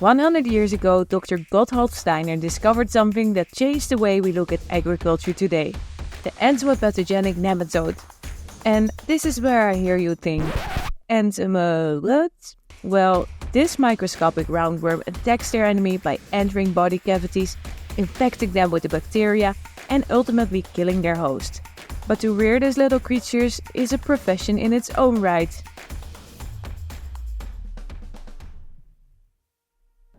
100 years ago, Dr. Gotthold Steiner discovered something that changed the way we look at agriculture today, the entomopatógenic nematode. And this is where I hear you think, what? Well, this microscopic roundworm attacks their enemy by entering body cavities, infecting them with the bacteria, and ultimately killing their host. But to rear these little creatures is a profession in its own right.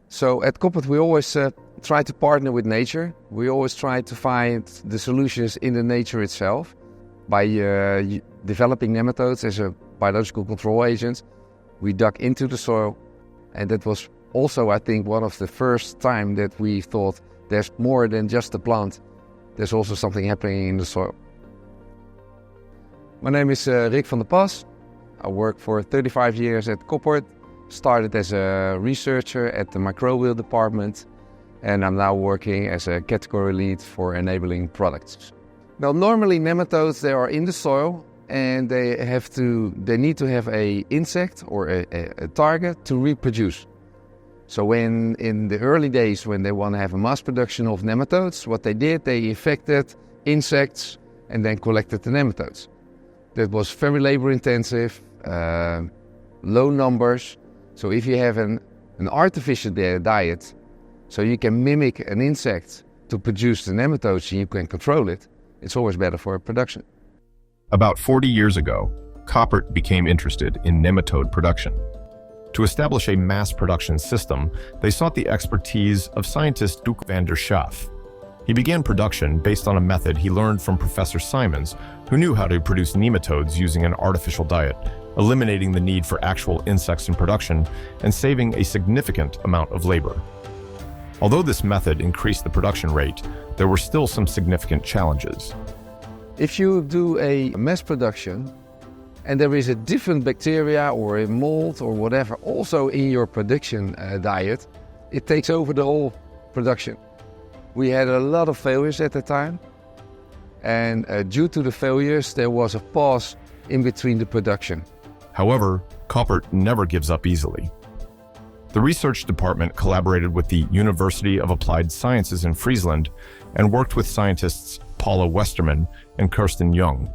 So at Gotthold we always try to partner with nature. We always try to find the solutions in the nature itself by developing nematodes as a biological control agent. We dug into the soil, and that was also, I think, one of the first time that we thought there's more than just a plant. There's also something happening in the soil. My name is Rick van der Pas. I work for 35 years at Gotthold. Started as a researcher at the microbial department, and I'm now working as a category lead for enabling products. Now, normally nematodes, they are in the soil, and they need to have an insect or a target to reproduce. So when in the early days, when they want to have a mass production of nematodes, what they did, they infected insects and then collected the nematodes. That was very labor intensive, low numbers. So if you have an artificial diet, so you can mimic an insect to produce the nematodes and you can control it, it's always better for production. About 40 years ago, Gotthold became interested in nematode production. To establish a mass production system, they sought the expertise of scientist Duke van der Schaaf. He began production based on a method he learned from Professor Simons, who knew how to produce nematodes using an artificial diet, eliminating the need for actual insects in production and saving a significant amount of labor. Although this method increased the production rate, there were still some significant challenges. If you do a mass production and there is a different bacteria or a mold or whatever also in your production diet, it takes over the whole production. We had a lot of failures at the time, and due to the failures there was a pause in between the production. However, Gotthold never gives up easily. The research department collaborated with the University of Applied Sciences in Friesland and worked with scientists Paula Westerman and Kirsten Jung.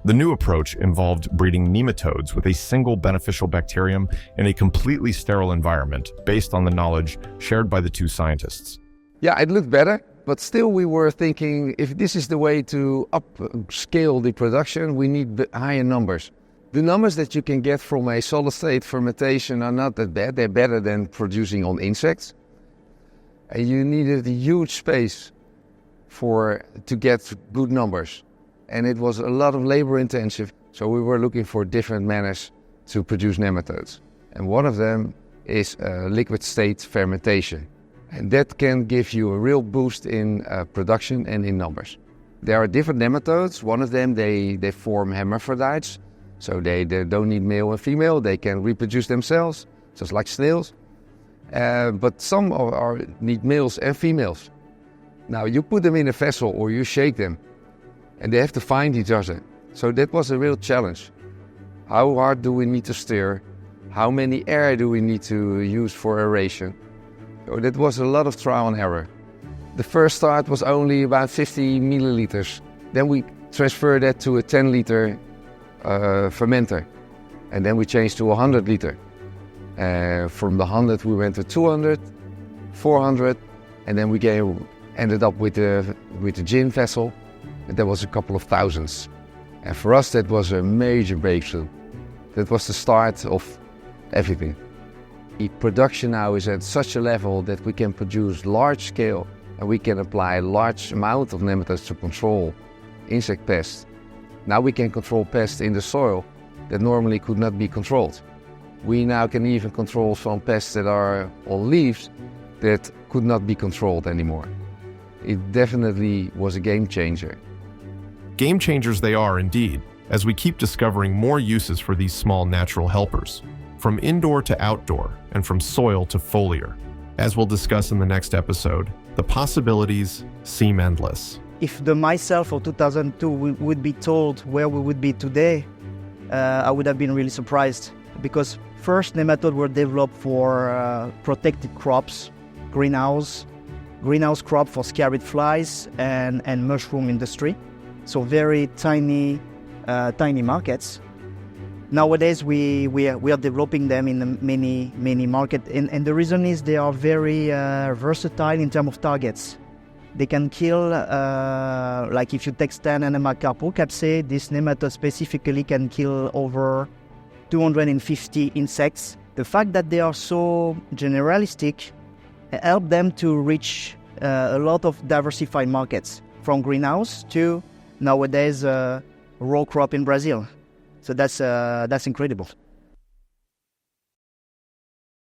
The new approach involved breeding nematodes with a single beneficial bacterium in a completely sterile environment based on the knowledge shared by the two scientists. Yeah, it looked better, but still we were thinking if this is the way to upscale the production, we need higher numbers. The numbers that you can get from a solid state fermentation are not that bad. They're better than producing on insects. And you needed a huge space to get good numbers. And it was a lot of labor intensive. So we were looking for different manners to produce nematodes. And one of them is liquid state fermentation. And that can give you a real boost in production and in numbers. There are different nematodes. One of them, they form hermaphrodites. So they don't need male and female. They can reproduce themselves, just like snails. But some need males and females. Now you put them in a vessel or you shake them, and they have to find each other. So that was a real challenge. How hard do we need to stir? How many air do we need to use for aeration? So that was a lot of trial and error. The first start was only about 50 milliliters. Then we transferred that to a 10-liter fermenter. And then we changed to 100 liter. From the 100 we went to 200, 400, and then we ended up with the gin vessel. And that was a couple of thousands. And for us that was a major breakthrough. That was the start of everything. The production now is at such a level that we can produce large scale and we can apply large amount of nematodes to control insect pests. Now we can control pests in the soil that normally could not be controlled. We now can even control some pests that are on leaves that could not be controlled anymore. It definitely was a game changer. Game changers they are indeed, as we keep discovering more uses for these small natural helpers, from indoor to outdoor and from soil to foliar. As we'll discuss in the next episode, the possibilities seem endless. If the myself of 2002 would be told where we would be today, I would have been really surprised, because first nematodes were developed for protected crops, greenhouse crop for scarabid flies and mushroom industry. So very tiny markets. Nowadays we are developing them in many markets, and the reason is they are very versatile in terms of targets. They can kill, like if you take Steinema carpocapsae, this nematode specifically can kill over 250 insects. The fact that they are so generalistic help them to reach a lot of diversified markets, from greenhouse to nowadays raw crop in Brazil. So that's incredible.